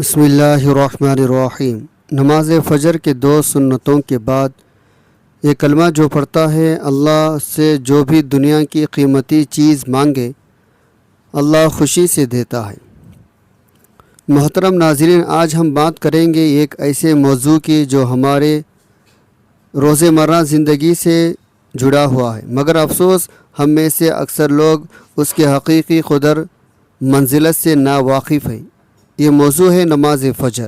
بسم اللہ الرحمن الرحیم۔ نماز فجر کے 2 سنتوں کے بعد یہ کلمہ جو پڑھتا ہے، اللہ سے جو بھی دنیا کی قیمتی چیز مانگے اللہ خوشی سے دیتا ہے۔ محترم ناظرین، آج ہم بات کریں گے ایک ایسے موضوع کی جو ہمارے روزمرہ زندگی سے جڑا ہوا ہے، مگر افسوس ہم میں سے اکثر لوگ اس کے حقیقی قدر منزلت سے ناواقف ہیں۔ یہ موضوع ہے نماز فجر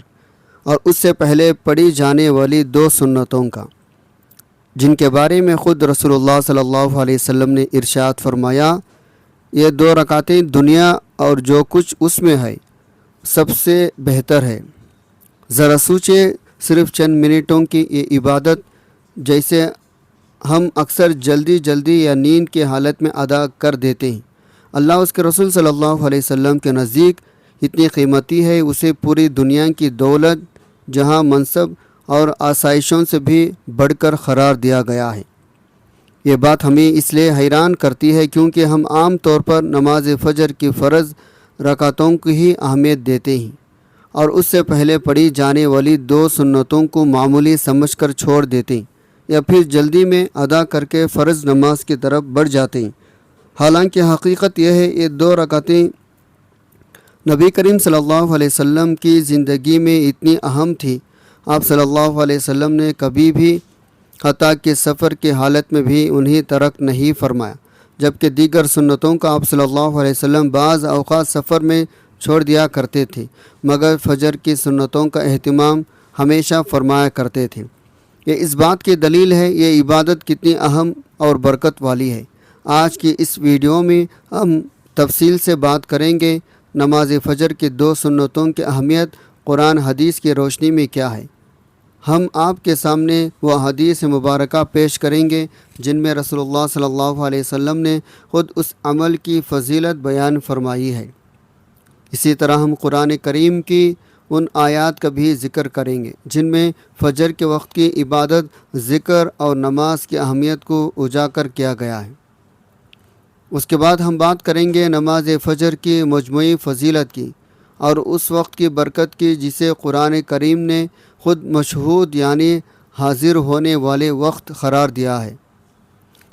اور اس سے پہلے پڑھی جانے والی 2 سنتوں کا، جن کے بارے میں خود رسول اللہ صلی اللہ علیہ وسلم نے ارشاد فرمایا، یہ 2 رکعتیں دنیا اور جو کچھ اس میں ہے سب سے بہتر ہے۔ ذرا سوچیں، صرف چند منٹوں کی یہ عبادت جیسے ہم اکثر جلدی یا نیند کی حالت میں ادا کر دیتے ہیں، اللہ اس کے رسول صلی اللہ علیہ وسلم کے نزدیک اتنی قیمتی ہے، اسے پوری دنیا کی دولت، جہاں منصب اور آسائشوں سے بھی بڑھ کر قرار دیا گیا ہے۔ یہ بات ہمیں اس لیے حیران کرتی ہے کیونکہ ہم عام طور پر نماز فجر کی فرض رکعتوں کی ہی اہمیت دیتے ہیں اور اس سے پہلے پڑھی جانے والی 2 سنتوں کو معمولی سمجھ کر چھوڑ دیتے ہیں یا پھر جلدی میں ادا کر کے فرض نماز کی طرف بڑھ جاتے ہیں۔ حالانکہ حقیقت یہ ہے، یہ 2 رکعتیں نبی کریم صلی اللہ علیہ وسلم کی زندگی میں اتنی اہم تھی، آپ صلی اللہ علیہ وسلم نے کبھی بھی حتیٰ کہ سفر کی حالت میں بھی انہیں ترک نہیں فرمایا، جبکہ دیگر سنتوں کا آپ صلی اللہ علیہ وسلم بعض اوقات سفر میں چھوڑ دیا کرتے تھے، مگر فجر کی سنتوں کا اہتمام ہمیشہ فرمایا کرتے تھے۔ یہ اس بات کی دلیل ہے یہ عبادت کتنی اہم اور برکت والی ہے۔ آج کی اس ویڈیو میں ہم تفصیل سے بات کریں گے نماز فجر کی 2 سنتوں کی اہمیت قرآن حدیث کی روشنی میں کیا ہے۔ ہم آپ کے سامنے وہ حدیث مبارکہ پیش کریں گے جن میں رسول اللہ صلی اللہ علیہ وسلم نے خود اس عمل کی فضیلت بیان فرمائی ہے۔ اسی طرح ہم قرآن کریم کی ان آیات کا بھی ذکر کریں گے جن میں فجر کے وقت کی عبادت، ذکر اور نماز کی اہمیت کو اجاگر کیا گیا ہے۔ اس کے بعد ہم بات کریں گے نماز فجر کی مجموعی فضیلت کی اور اس وقت کی برکت کی جسے قرآن کریم نے خود مشہود یعنی حاضر ہونے والے وقت قرار دیا ہے،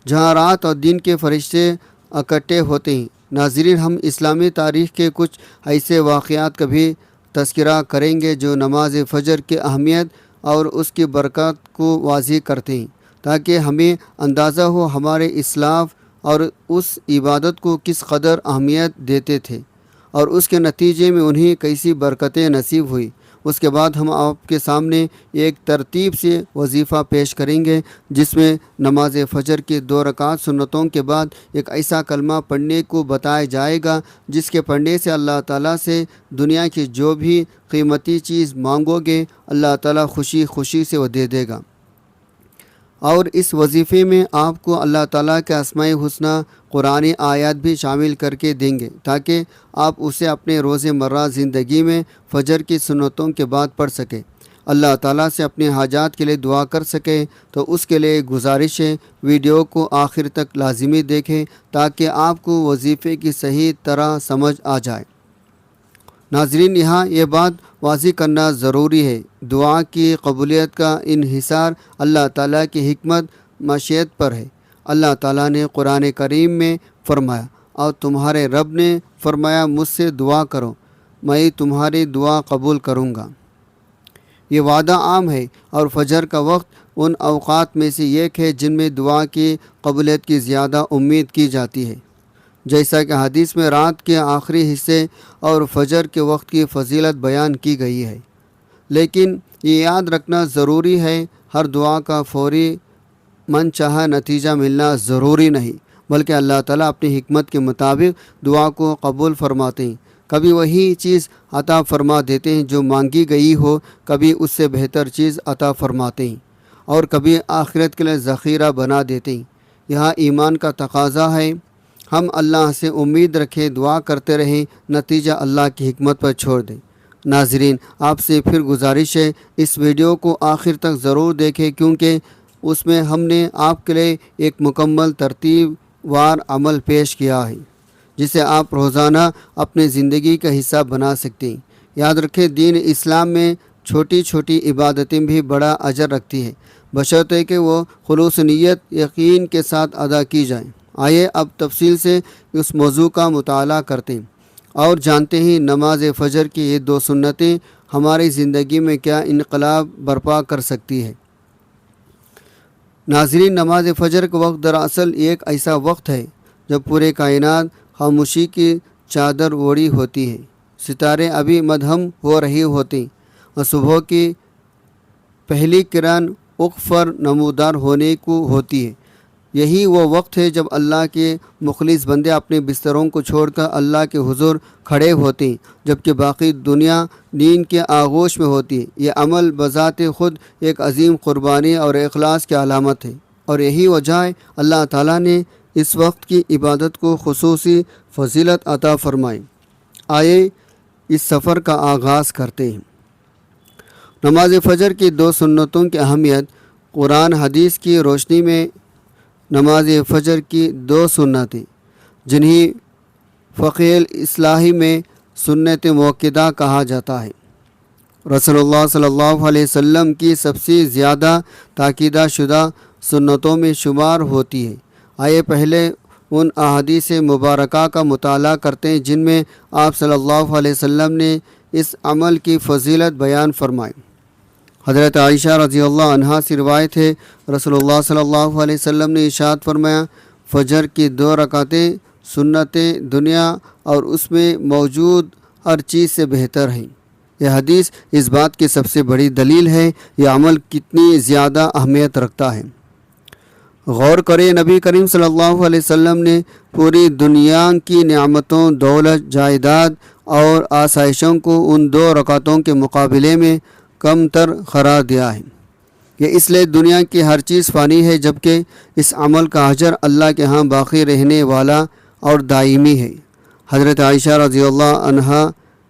جہاں رات اور دن کے فرشتے اکٹھے ہوتے ہیں۔ ناظرین، ہم اسلامی تاریخ کے کچھ ایسے واقعات کا بھی تذکرہ کریں گے جو نماز فجر کی اہمیت اور اس کی برکت کو واضح کرتے ہیں، تاکہ ہمیں اندازہ ہو ہمارے اسلاف اور اس عبادت کو کس قدر اہمیت دیتے تھے اور اس کے نتیجے میں انہیں کیسی برکتیں نصیب ہوئی۔ اس کے بعد ہم آپ کے سامنے ایک ترتیب سے وظیفہ پیش کریں گے جس میں نماز فجر کی 2 رکعت سنتوں کے بعد ایک ایسا کلمہ پڑھنے کو بتایا جائے گا جس کے پڑھنے سے اللہ تعالیٰ سے دنیا کی جو بھی قیمتی چیز مانگو گے اللہ تعالیٰ خوشی سے وہ دے دے گا۔ اور اس وظیفے میں آپ کو اللہ تعالیٰ کے اسماء الحسنی قرآنی آیات بھی شامل کر کے دیں گے تاکہ آپ اسے اپنے روزمرہ زندگی میں فجر کی سنتوں کے بعد پڑھ سکیں، اللہ تعالیٰ سے اپنے حاجات کے لیے دعا کر سکیں۔ تو اس کے لیے گزارش ہے ویڈیو کو آخر تک لازمی دیکھیں تاکہ آپ کو وظیفے کی صحیح طرح سمجھ آ جائے۔ ناظرین، یہاں یہ بات واضح کرنا ضروری ہے، دعا کی قبولیت کا انحصار اللہ تعالیٰ کی حکمت مشیت پر ہے۔ اللہ تعالیٰ نے قرآن کریم میں فرمایا، اور تمہارے رب نے فرمایا مجھ سے دعا کرو، میں تمہاری دعا قبول کروں گا۔ یہ وعدہ عام ہے اور فجر کا وقت ان اوقات میں سے ایک ہے جن میں دعا کی قبولیت کی زیادہ امید کی جاتی ہے، جیسا کہ حدیث میں رات کے آخری حصے اور فجر کے وقت کی فضیلت بیان کی گئی ہے۔ لیکن یہ یاد رکھنا ضروری ہے، ہر دعا کا فوری من چاہا نتیجہ ملنا ضروری نہیں، بلکہ اللہ تعالیٰ اپنی حکمت کے مطابق دعا کو قبول فرماتے ہیں۔ کبھی وہی چیز عطا فرما دیتے ہیں جو مانگی گئی ہو، کبھی اس سے بہتر چیز عطا فرماتے ہیں اور کبھی آخرت کے لیے ذخیرہ بنا دیتے ہیں۔ یہاں ایمان کا تقاضا ہے، ہم اللہ سے امید رکھیں، دعا کرتے رہیں، نتیجہ اللہ کی حکمت پر چھوڑ دیں۔ ناظرین، آپ سے پھر گزارش ہے اس ویڈیو کو آخر تک ضرور دیکھیں کیونکہ اس میں ہم نے آپ کے لیے ایک مکمل ترتیب وار عمل پیش کیا ہے جسے آپ روزانہ اپنے زندگی کا حصہ بنا سکتے ہیں۔ یاد رکھیں دین اسلام میں چھوٹی چھوٹی عبادتیں بھی بڑا اجر رکھتی ہیں، بشرطے کہ وہ خلوص نیت یقین کے ساتھ ادا کی جائیں۔ آئیے اب تفصیل سے اس موضوع کا مطالعہ کرتے ہیں اور جانتے ہیں نماز فجر کی یہ دو سنتیں ہماری زندگی میں کیا انقلاب برپا کر سکتی ہے۔ ناظرین، نماز فجر کا وقت دراصل ایک ایسا وقت ہے جب پورے کائنات خاموشی کی چادر اوڑھی ہوتی ہے، ستارے ابھی مدھم ہو رہی ہوتے اور صبح کی پہلی کرن افق پر نمودار ہونے کو ہوتی ہے۔ یہی وہ وقت ہے جب اللہ کے مخلص بندے اپنے بستروں کو چھوڑ کر اللہ کے حضور کھڑے ہوتے ہیں، جبکہ باقی دنیا نیند کے آغوش میں ہوتی ہے۔ یہ عمل بذات خود ایک عظیم قربانی اور اخلاص کی علامت ہے، اور یہی وجہ ہے اللہ تعالیٰ نے اس وقت کی عبادت کو خصوصی فضیلت عطا فرمائی۔ آئے اس سفر کا آغاز کرتے ہیں۔ نماز فجر کی دو سنتوں کی اہمیت۔ قرآن حدیث کی روشنی میں نماز فجر کی دو سنتیں، جنہیں فقہ اصلاحی میں سنت موقدہ کہا جاتا ہے، رسول اللہ صلی اللہ علیہ وسلم کی سب سے زیادہ تاکید شدہ سنتوں میں شمار ہوتی ہے۔ آئے پہلے ان احادیث مبارکہ کا مطالعہ کرتے ہیں جن میں آپ صلی اللہ علیہ وسلم نے اس عمل کی فضیلت بیان فرمائی۔ حضرت عائشہ رضی اللہ عنہا سے روایت ہے، رسول اللہ صلی اللہ علیہ وسلم نے ارشاد فرمایا، فجر کی 2 رکعتیں سنتیں دنیا اور اس میں موجود ہر چیز سے بہتر ہیں۔ یہ حدیث اس بات کی سب سے بڑی دلیل ہے یہ عمل کتنی زیادہ اہمیت رکھتا ہے۔ غور کریں، نبی کریم صلی اللہ علیہ وسلم نے پوری دنیا کی نعمتوں، دولت، جائیداد اور آسائشوں کو ان 2 رکعتوں کے مقابلے میں کم تر قرار دیا ہے۔ یہ اس لیے دنیا کی ہر چیز فانی ہے، جبکہ اس عمل کا اجر اللہ کے ہاں باقی رہنے والا اور دائمی ہے۔ حضرت عائشہ رضی اللہ عنہا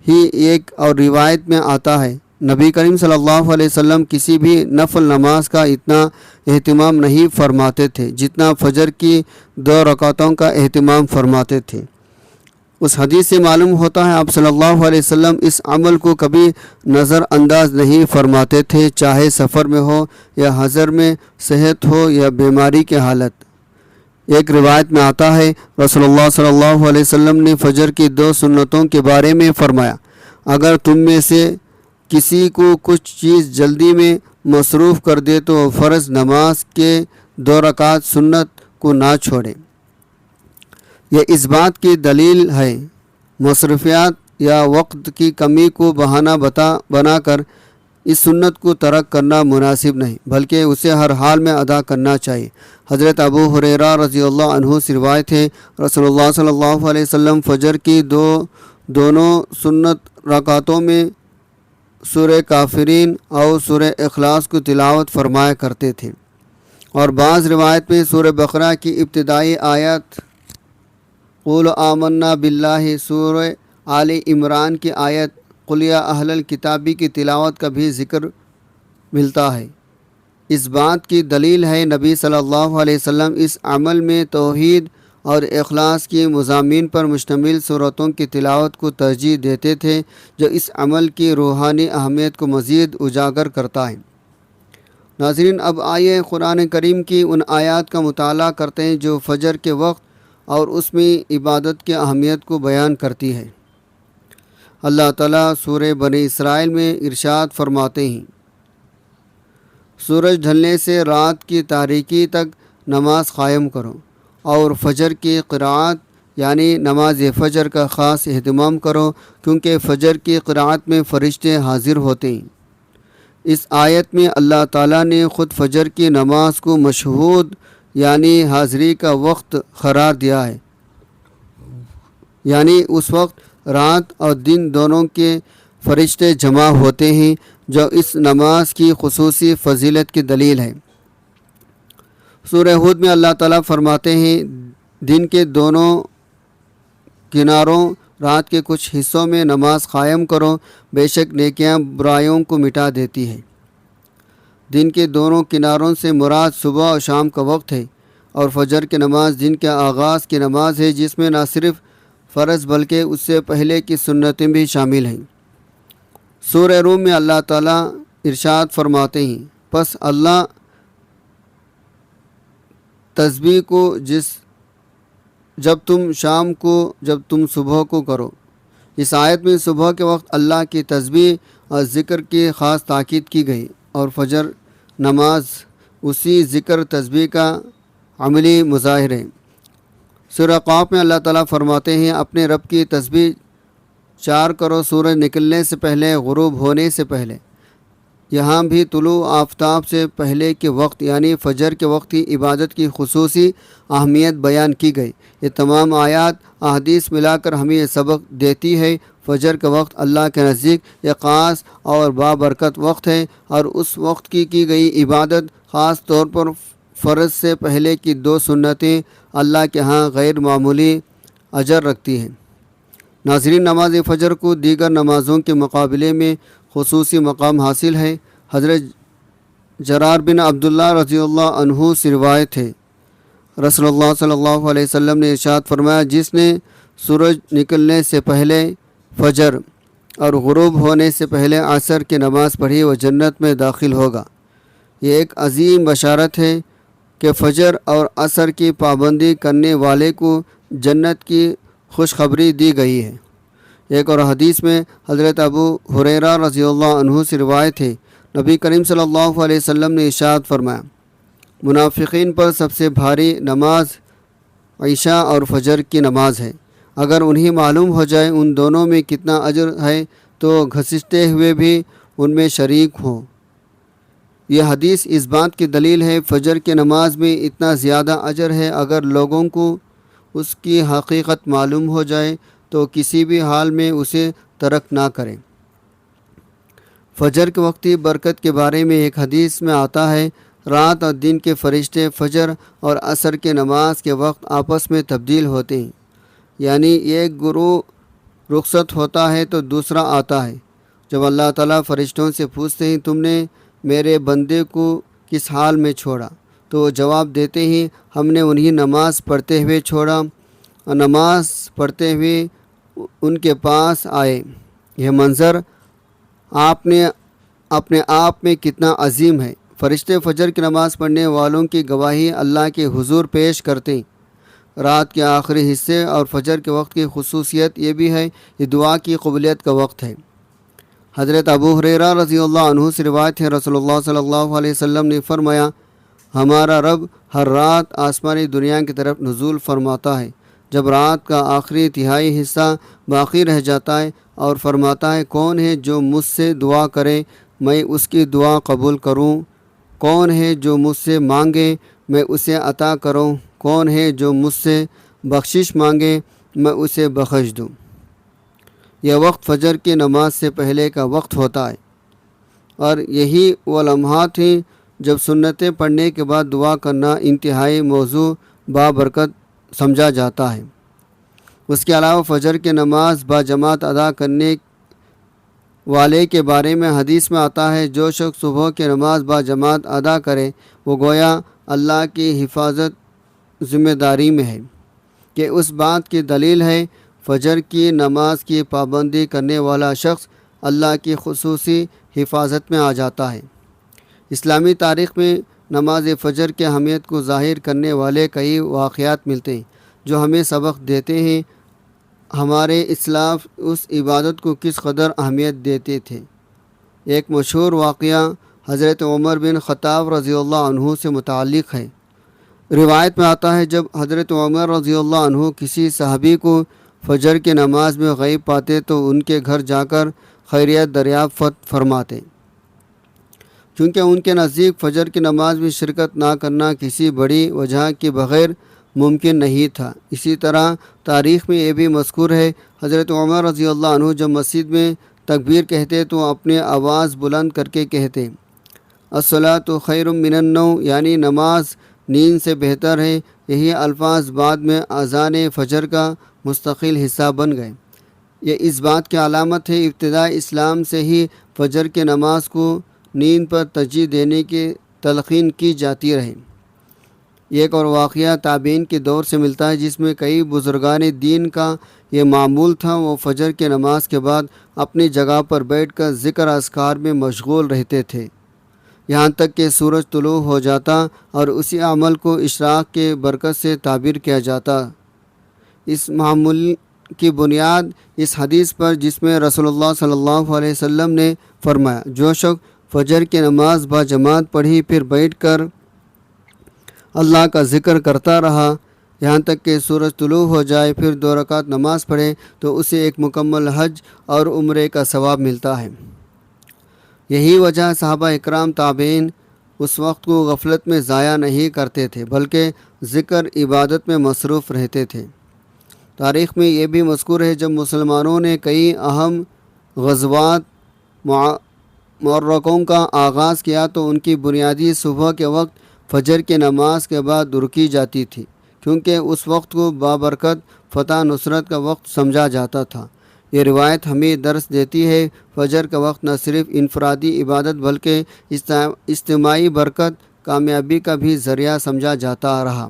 ہی ایک اور روایت میں آتا ہے، نبی کریم صلی اللہ علیہ وسلم کسی بھی نفل نماز کا اتنا اہتمام نہیں فرماتے تھے جتنا فجر کی 2 رکعتوں کا اہتمام فرماتے تھے۔ اس حدیث سے معلوم ہوتا ہے آپ صلی اللہ علیہ وسلم اس عمل کو کبھی نظر انداز نہیں فرماتے تھے، چاہے سفر میں ہو یا حضر میں، صحت ہو یا بیماری کی حالت۔ ایک روایت میں آتا ہے، رسول اللہ صلی اللہ علیہ وسلم نے فجر کی 2 سنتوں کے بارے میں فرمایا، اگر تم میں سے کسی کو کچھ چیز جلدی میں مصروف کر دے تو فرض نماز کے 2 رکعت سنت کو نہ چھوڑے۔ یہ اس بات کی دلیل ہے مصروفیات یا وقت کی کمی کو بہانہ بنا کر اس سنت کو ترک کرنا مناسب نہیں، بلکہ اسے ہر حال میں ادا کرنا چاہیے۔ حضرت ابو ہریرہ رضی اللہ عنہ سے روایت ہے، رسول اللہ صلی اللہ علیہ وسلم فجر کی دونوں سنت رکعتوں میں سورہ کافرین اور سورہ اخلاص کو تلاوت فرمایا کرتے تھے، اور بعض روایت میں سورہ بقرہ کی ابتدائی آیت قل آمنا باللہ، سورہ آل عمران کی آیت قل یا اہل الکتابی کی تلاوت کا بھی ذکر ملتا ہے۔ اس بات کی دلیل ہے نبی صلی اللہ علیہ وسلم اس عمل میں توحید اور اخلاص کی مضامین پر مشتمل سورتوں کی تلاوت کو ترجیح دیتے تھے، جو اس عمل کی روحانی اہمیت کو مزید اجاگر کرتا ہے۔ ناظرین، اب آئیے قرآن کریم کی ان آیات کا مطالعہ کرتے ہیں جو فجر کے وقت اور اس میں عبادت کی اہمیت کو بیان کرتی ہے۔ اللہ تعالیٰ سورہ بنی اسرائیل میں ارشاد فرماتے ہیں، سورج ڈھلنے سے رات کی تاریکی تک نماز قائم کرو، اور فجر کی قرأت یعنی نماز فجر کا خاص اہتمام کرو، کیونکہ فجر کی قرأت میں فرشتے حاضر ہوتے ہیں۔ اس آیت میں اللہ تعالیٰ نے خود فجر کی نماز کو مشہود یعنی حاضری کا وقت قرار دیا ہے، یعنی اس وقت رات اور دن دونوں کے فرشتے جمع ہوتے ہیں، جو اس نماز کی خصوصی فضیلت کی دلیل ہے۔ سورہ ہود میں اللہ تعالیٰ فرماتے ہیں، دن کے دونوں کناروں رات کے کچھ حصوں میں نماز قائم کرو، بے شک نیکیاں برائیوں کو مٹا دیتی ہے۔ دن کے دونوں کناروں سے مراد صبح اور شام کا وقت ہے، اور فجر کی نماز دن کے آغاز کی نماز ہے، جس میں نہ صرف فرض بلکہ اس سے پہلے کی سنتیں بھی شامل ہیں۔ سورہ روم میں اللہ تعالیٰ ارشاد فرماتے ہیں، پس اللہ تسبیح کو جب تم صبح کو کرو۔ اس آیت میں صبح کے وقت اللہ کی تسبیح اور ذکر کی خاص تاکید کی گئی، اور فجر نماز اسی ذکر تسبیح کا عملی مظاہر ہے۔ سورہ قاف میں اللہ تعالیٰ فرماتے ہیں، اپنے رب کی تسبیح 4 کرو سورج نکلنے سے پہلے، غروب ہونے سے پہلے۔ یہاں بھی طلوع آفتاب سے پہلے کے وقت یعنی فجر کے وقت کی عبادت کی خصوصی اہمیت بیان کی گئی۔ یہ تمام آیات احادیث ملا کر ہمیں یہ سبق دیتی ہے، فجر کا وقت اللہ کے نزدیک ایک خاص اور بابرکت وقت ہے، اور اس وقت کی گئی عبادت خاص طور پر فرض سے پہلے کی 2 سنتیں اللہ کے ہاں غیر معمولی اجر رکھتی ہیں۔ ناظرین، نماز فجر کو دیگر نمازوں کے مقابلے میں خصوصی مقام حاصل ہے۔ حضرت جرار بن عبداللہ رضی اللہ عنہ سے روایت ہے، رسول اللہ صلی اللہ علیہ وسلم نے ارشاد فرمایا، جس نے سورج نکلنے سے پہلے فجر اور غروب ہونے سے پہلے عصر کی نماز پڑھی وہ جنت میں داخل ہوگا۔ یہ ایک عظیم بشارت ہے کہ فجر اور عصر کی پابندی کرنے والے کو جنت کی خوشخبری دی گئی ہے۔ ایک اور حدیث میں حضرت ابو ہریرہ رضی اللہ عنہ سے روایت ہے، نبی کریم صلی اللہ علیہ وسلم نے ارشاد فرمایا، منافقین پر سب سے بھاری نماز عشاء اور فجر کی نماز ہے۔ اگر انہیں معلوم ہو جائے ان دونوں میں کتنا اجر ہے تو گھسٹتے ہوئے بھی ان میں شریک ہوں۔ یہ حدیث اس بات کی دلیل ہے فجر کی نماز میں اتنا زیادہ اجر ہے، اگر لوگوں کو اس کی حقیقت معلوم ہو جائے تو کسی بھی حال میں اسے ترک نہ کریں۔ فجر کے وقت کی برکت کے بارے میں ایک حدیث میں آتا ہے، رات اور دن کے فرشتے فجر اور عصر کے نماز کے وقت آپس میں تبدیل ہوتے ہیں، یعنی ایک گروہ رخصت ہوتا ہے تو دوسرا آتا ہے۔ جب اللہ تعالیٰ فرشتوں سے پوچھتے ہیں، تم نے میرے بندے کو کس حال میں چھوڑا؟ تو وہ جواب دیتے ہیں، ہم نے انہیں نماز پڑھتے ہوئے چھوڑا اور نماز پڑھتے ہوئے ان کے پاس آئے۔ یہ منظر اپنے آپ میں کتنا عظیم ہے۔ فرشتے فجر کی نماز پڑھنے والوں کی گواہی اللہ کے حضور پیش کرتے ہیں۔ رات کے آخری حصے اور فجر کے وقت کی خصوصیت یہ بھی ہے، یہ دعا کی قبولیت کا وقت ہے۔ حضرت ابو ہریرہ رضی اللہ عنہ سے روایت ہے، رسول اللہ صلی اللہ علیہ وسلم نے فرمایا، ہمارا رب ہر رات آسمانی دنیا کی طرف نزول فرماتا ہے جب رات کا آخری تہائی حصہ باقی رہ جاتا ہے، اور فرماتا ہے، کون ہے جو مجھ سے دعا کرے میں اس کی دعا قبول کروں، کون ہے جو مجھ سے مانگے میں اسے عطا کروں، کون ہے جو مجھ سے بخشش مانگے میں اسے بخش دوں۔ یہ وقت فجر کی نماز سے پہلے کا وقت ہوتا ہے، اور یہی وہ لمحات ہیں جب سنتیں پڑھنے کے بعد دعا کرنا انتہائی موضوع بابرکت سمجھا جاتا ہے۔ اس کے علاوہ فجر کی نماز باجماعت ادا کرنے والے کے بارے میں حدیث میں آتا ہے، جو شخص صبح کی نماز باجماعت ادا کرے وہ گویا اللہ کی حفاظت ذمہ داری میں ہے، کہ اس بات کی دلیل ہے فجر کی نماز کی پابندی کرنے والا شخص اللہ کی خصوصی حفاظت میں آ جاتا ہے۔ اسلامی تاریخ میں نماز فجر کی اہمیت کو ظاہر کرنے والے کئی واقعات ملتے ہیں جو ہمیں سبق دیتے ہیں ہمارے اسلاف اس عبادت کو کس قدر اہمیت دیتے تھے۔ ایک مشہور واقعہ حضرت عمر بن خطاب رضی اللہ عنہ سے متعلق ہے۔ روایت میں آتا ہے، جب حضرت عمر رضی اللہ عنہ کسی صحابی کو فجر کی نماز میں غائب پاتے تو ان کے گھر جا کر خیریت دریافت فرماتے، کیونکہ ان کے نزدیک فجر کی نماز میں شرکت نہ کرنا کسی بڑی وجہ کے بغیر ممکن نہیں تھا۔ اسی طرح تاریخ میں یہ بھی مذکور ہے، حضرت عمر رضی اللہ عنہ جب مسجد میں تکبیر کہتے تو اپنی آواز بلند کر کے کہتے، الصلاۃ خیر من النوم، یعنی نماز نیند سے بہتر ہے۔ یہی الفاظ بعد میں اذان فجر کا مستقل حصہ بن گئے۔ یہ اس بات کی علامت ہے ابتداء اسلام سے ہی فجر کی نماز کو نیند پر ترجیح دینے کی تلقین کی جاتی رہی۔ ایک اور واقعہ تابعین کے دور سے ملتا ہے جس میں کئی بزرگان دین کا یہ معمول تھا، وہ فجر کی نماز کے بعد اپنی جگہ پر بیٹھ کر ذکر اذکار میں مشغول رہتے تھے یہاں تک کہ سورج طلوع ہو جاتا، اور اسی عمل کو اشراق کے برکت سے تعبیر کیا جاتا۔ اس معمول کی بنیاد اس حدیث پر جس میں رسول اللہ صلی اللہ علیہ وسلم نے فرمایا، جو شخص فجر کی نماز با جماعت پڑھی پھر بیٹھ کر اللہ کا ذکر کرتا رہا یہاں تک کہ سورج طلوع ہو جائے، پھر 2 رکعت نماز پڑھے تو اسے ایک مکمل حج اور عمرے کا ثواب ملتا ہے۔ یہی وجہ صحابہ اکرام تابعین اس وقت کو غفلت میں ضائع نہیں کرتے تھے بلکہ ذکر عبادت میں مصروف رہتے تھے۔ تاریخ میں یہ بھی مذکور ہے جب مسلمانوں نے کئی اہم غزوات معرکوں کا آغاز کیا تو ان کی بنیادی صبح کے وقت فجر کی نماز کے بعد رکی جاتی تھی، کیونکہ اس وقت کو بابرکت فتح نصرت کا وقت سمجھا جاتا تھا۔ یہ روایت ہمیں درس دیتی ہے فجر کا وقت نہ صرف انفرادی عبادت بلکہ اجتماعی برکت کامیابی کا بھی ذریعہ سمجھا جاتا رہا۔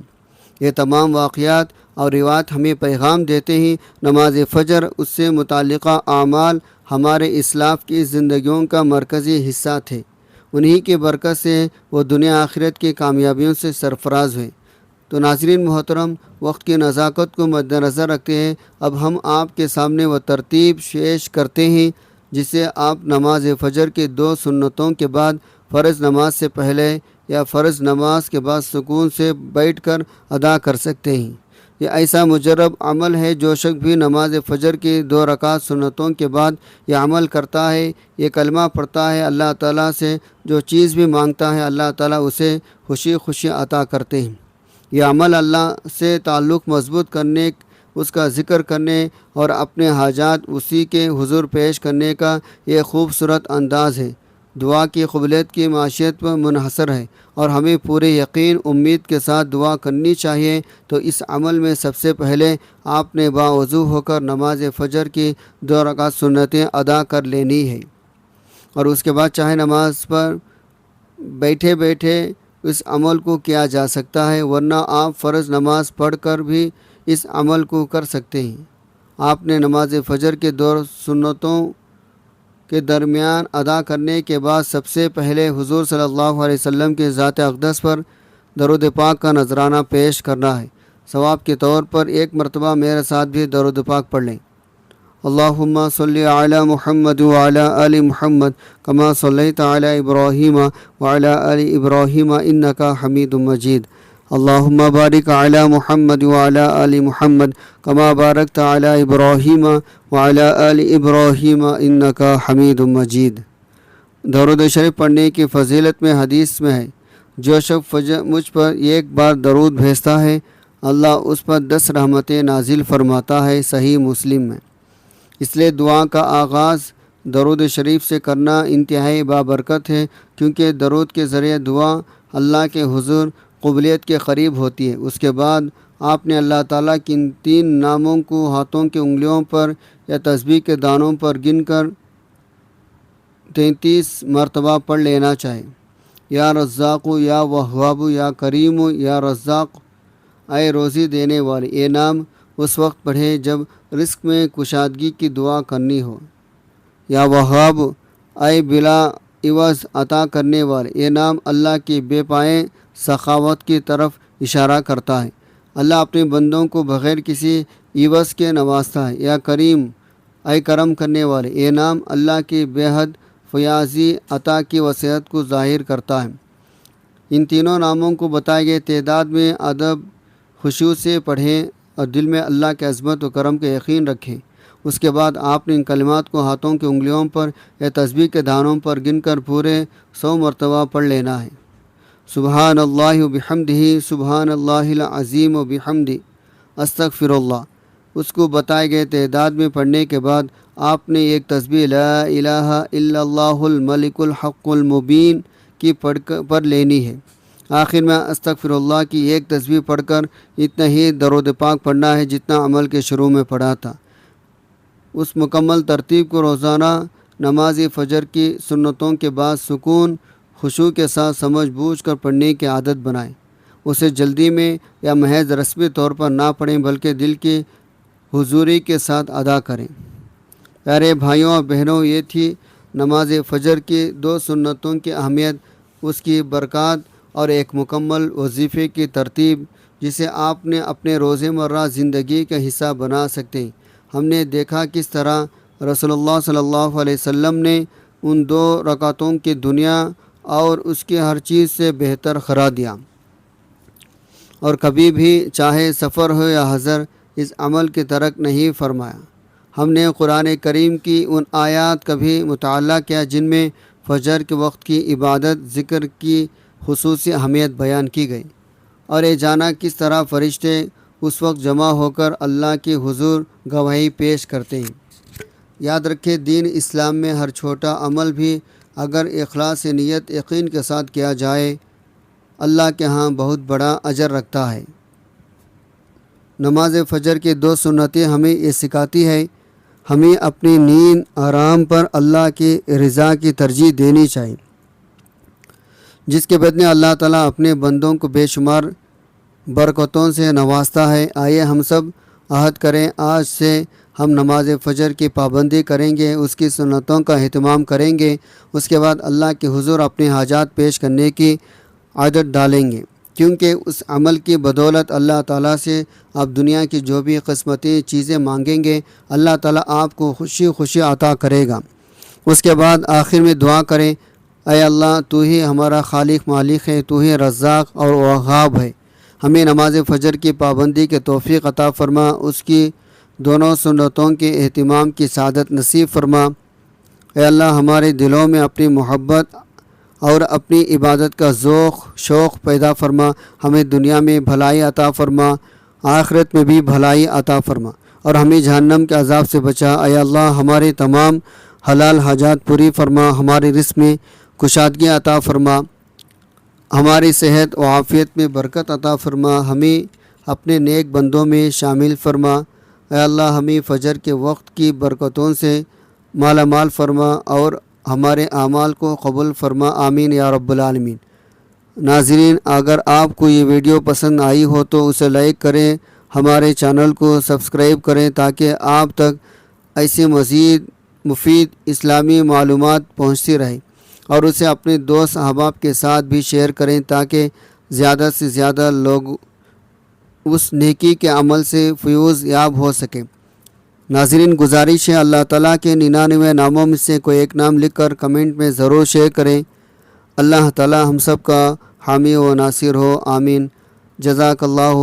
یہ تمام واقعات اور روایات ہمیں پیغام دیتے ہیں نماز فجر اس سے متعلقہ اعمال ہمارے اسلاف کی زندگیوں کا مرکزی حصہ تھے، انہی کی برکت سے وہ دنیا آخرت کی کامیابیوں سے سرفراز ہوئے۔ تو ناظرین محترم، وقت کی نزاکت کو مد نظر رکھتے ہیں اب ہم آپ کے سامنے وہ ترتیب پیش کرتے ہیں جسے آپ نماز فجر کی 2 سنتوں کے بعد فرض نماز سے پہلے یا فرض نماز کے بعد سکون سے بیٹھ کر ادا کر سکتے ہیں۔ یہ ایسا مجرب عمل ہے جو شخص بھی نماز فجر کی 2 رکعت سنتوں کے بعد یہ عمل کرتا ہے، یہ کلمہ پڑھتا ہے، اللہ تعالیٰ سے جو چیز بھی مانگتا ہے اللہ تعالیٰ اسے خوشی خوشی عطا کرتے ہیں۔ یہ عمل اللہ سے تعلق مضبوط کرنے، اس کا ذکر کرنے اور اپنے حاجات اسی کے حضور پیش کرنے کا یہ خوبصورت انداز ہے، دعا کی قبولیت کی معیشت پر منحصر ہے اور ہمیں پورے یقین امید کے ساتھ دعا کرنی چاہیے۔ تو اس عمل میں سب سے پہلے آپ نے باوضو ہو کر نماز فجر کی 2 رکعت سنتیں ادا کر لینی ہے، اور اس کے بعد چاہے نماز پر بیٹھے بیٹھے اس عمل کو کیا جا سکتا ہے، ورنہ آپ فرض نماز پڑھ کر بھی اس عمل کو کر سکتے ہیں۔ آپ نے نماز فجر کے 2 سنتوں کے درمیان ادا کرنے کے بعد سب سے پہلے حضور صلی اللہ علیہ وسلم کے ذات اقدس پر درود پاک کا نذرانہ پیش کرنا ہے۔ ثواب کے طور پر ایک مرتبہ میرے ساتھ بھی درود پاک پڑھ لیں۔ اللہم صلی علی محمد وعلی آل محمد کما صلیت علی ابراہیم وعلی آل ابراہیم انکا حمید مجید۔ اللہم بارک علی محمد وعلی آل محمد کما بارکت علی ابراہیم وعلی آل ابراہیم انکا حمید مجید۔ درود شریف پڑھنے کی فضیلت میں حدیث میں ہے، جو شخص مجھ پر ایک بار درود بھیجتا ہے اللہ اس پر 10 رحمتیں نازل فرماتا ہے، صحیح مسلم میں۔ اس لیے دعا کا آغاز درود شریف سے کرنا انتہائی بابرکت ہے، کیونکہ درود کے ذریعے دعا اللہ کے حضور قبولیت کے قریب ہوتی ہے۔ اس کے بعد آپ نے اللہ تعالیٰ کی ان 3 ناموں کو ہاتھوں کی انگلیوں پر یا تسبیح کے دانوں پر گن کر 33 مرتبہ پڑھ لینا چاہیے۔ یا رزاق یا وہاب یا کریم یا رزاق، اے روزی دینے والے، یہ نام اس وقت پڑھے جب رزق میں کشادگی کی دعا کرنی ہو۔ یا وہاب، اے بلا عوض عطا کرنے والے، یہ نام اللہ کی بے پائے سخاوت کی طرف اشارہ کرتا ہے۔ اللہ اپنے بندوں کو بغیر کسی عوض کے نوازتا ہے۔ یا کریم، اے کرم کرنے والے، یہ نام اللہ کی بے حد فیاضی عطا کی وسعت کو ظاہر کرتا ہے۔ ان تینوں ناموں کو بتائے گئے تعداد میں ادب خشوع سے پڑھیں اور دل میں اللہ کے عظمت و کرم کا یقین رکھیں۔ اس کے بعد آپ نے ان کلمات کو ہاتھوں کی انگلیوں پر یا تسبیح کے دانوں پر گن کر پورے 100 مرتبہ پڑھ لینا ہے۔ سبحان اللہ و بحمدہ، سبحان اللہ العظیم و بحمدہ، استغفر اللہ۔ اس کو بتائے گئے تعداد میں پڑھنے کے بعد آپ نے ایک تسبیح لا الہ الا اللہ الملک الحق المبین کی پڑھ لینی ہے۔ آخر میں استغفر اللہ کی ایک تسبیح پڑھ کر اتنا ہی درود پاک پڑھنا ہے جتنا عمل کے شروع میں پڑھا تھا۔ اس مکمل ترتیب کو روزانہ نماز فجر کی سنتوں کے بعد سکون خشوع کے ساتھ سمجھ بوجھ کر پڑھنے کی عادت بنائیں۔ اسے جلدی میں یا محض رسمی طور پر نہ پڑھیں بلکہ دل کی حضوری کے ساتھ ادا کریں۔ پیارے بھائیوں اور بہنوں، یہ تھی نماز فجر کی 2 سنتوں کی اہمیت، اس کی برکات اور ایک مکمل وظیفے کی ترتیب جسے آپ نے اپنے روزمرہ زندگی کا حصہ بنا سکتے ہیں۔ ہم نے دیکھا کس طرح رسول اللہ صلی اللہ علیہ وسلم نے ان 2 رکعتوں کی دنیا اور اس کی ہر چیز سے بہتر قرار دیا، اور کبھی بھی چاہے سفر ہو یا حضر اس عمل کی ترک نہیں فرمایا۔ ہم نے قرآن کریم کی ان آیات کا بھی مطالعہ کیا جن میں فجر کے وقت کی عبادت ذکر کی خصوصی اہمیت بیان کی گئی، اور یہ جانا کس طرح فرشتے اس وقت جمع ہو کر اللہ کے حضور گواہی پیش کرتے ہیں۔ یاد رکھیں، دین اسلام میں ہر چھوٹا عمل بھی اگر اخلاص نیت یقین کے ساتھ کیا جائے اللہ کے ہاں بہت بڑا اجر رکھتا ہے۔ نماز فجر کی 2 سنتیں ہمیں یہ سکھاتی ہے ہمیں اپنی نیند آرام پر اللہ کی رضا کی ترجیح دینی چاہیے، جس کے بدلے اللہ تعالیٰ اپنے بندوں کو بے شمار برکتوں سے نوازتا ہے۔ آئیے ہم سب عہد کریں، آج سے ہم نماز فجر کی پابندی کریں گے، اس کی سنتوں کا اہتمام کریں گے، اس کے بعد اللہ کے حضور اپنے حاجات پیش کرنے کی عادت ڈالیں گے، کیونکہ اس عمل کی بدولت اللہ تعالیٰ سے آپ دنیا کی جو بھی قسمتی چیزیں مانگیں گے اللہ تعالیٰ آپ کو خوشی خوشی عطا کرے گا۔ اس کے بعد آخر میں دعا کریں، اے اللہ تو ہی ہمارا خالق مالک ہے، تو ہی رزاق اور وہاب ہے، ہمیں نماز فجر کی پابندی کے توفیق عطا فرما، اس کی دونوں سنتوں کے اہتمام کی سعادت نصیب فرما۔ اے اللہ ہمارے دلوں میں اپنی محبت اور اپنی عبادت کا ذوق شوق پیدا فرما، ہمیں دنیا میں بھلائی عطا فرما، آخرت میں بھی بھلائی عطا فرما، اور ہمیں جہنم کے عذاب سے بچا۔ اے اللہ ہمارے تمام حلال حاجات پوری فرما، ہمارے رزق میں کشادگی عطا فرما، ہماری صحت و عافیت میں برکت عطا فرما، ہمیں اپنے نیک بندوں میں شامل فرما۔ اے اللہ ہمیں فجر کے وقت کی برکتوں سے مالا مال فرما اور ہمارے اعمال کو قبول فرما، آمین یا رب العالمین۔ ناظرین، اگر آپ کو یہ ویڈیو پسند آئی ہو تو اسے لائک کریں، ہمارے چینل کو سبسکرائب کریں تاکہ آپ تک ایسی مزید مفید اسلامی معلومات پہنچتی رہے، اور اسے اپنے دوست احباب کے ساتھ بھی شیئر کریں تاکہ زیادہ سے زیادہ لوگ اس نیکی کے عمل سے فیوز یاب ہو سکیں۔ ناظرین، گزارش ہے اللہ تعالیٰ کے 99 ناموں میں سے کوئی ایک نام لکھ کر کمنٹ میں ضرور شیئر کریں۔ اللہ تعالیٰ ہم سب کا حامی و ناصر ہو، آمین۔ جزاک اللہ